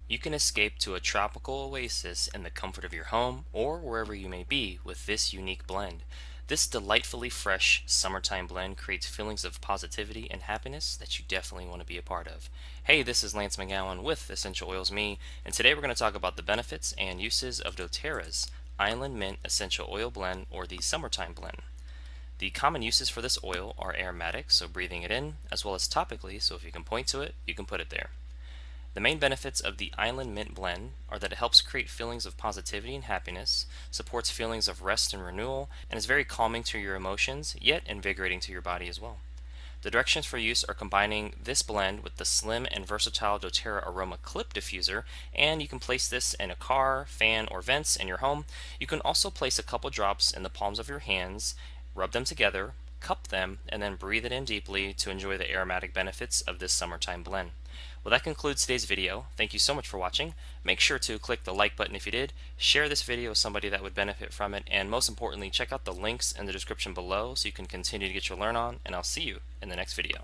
You can escape to a tropical oasis in the comfort of your home or wherever you may be with this unique blend. This delightfully fresh summertime blend creates feelings of positivity and happiness that you definitely want to be a part of. Hey, this is Lance McGowan with Essential Oils Me, and today we're going to talk about the benefits and uses of doTERRA's Island Mint Essential Oil Blend or the Summertime Blend. The common uses for this oil are aromatic, so breathing it in, as well as topically, so if you can point to it, you can put it there. The main benefits of the Island Mint blend are that it helps create feelings of positivity and happiness, supports feelings of rest and renewal, and is very calming to your emotions, yet invigorating to your body as well. The directions for use are combining this blend with the slim and versatile doTERRA Aroma Clip Diffuser, and you can place this in a car, fan, or vents in your home. You can also place a couple drops in the palms of your hands, rub them together, cup them, and then breathe it in deeply to enjoy the aromatic benefits of this summertime blend. Well, that concludes today's video. Thank you so much for watching. Make sure to click the like button if you did, share this video with somebody that would benefit from it, and most importantly, check out the links in the description below so you can continue to get your learn on, and I'll see you in the next video.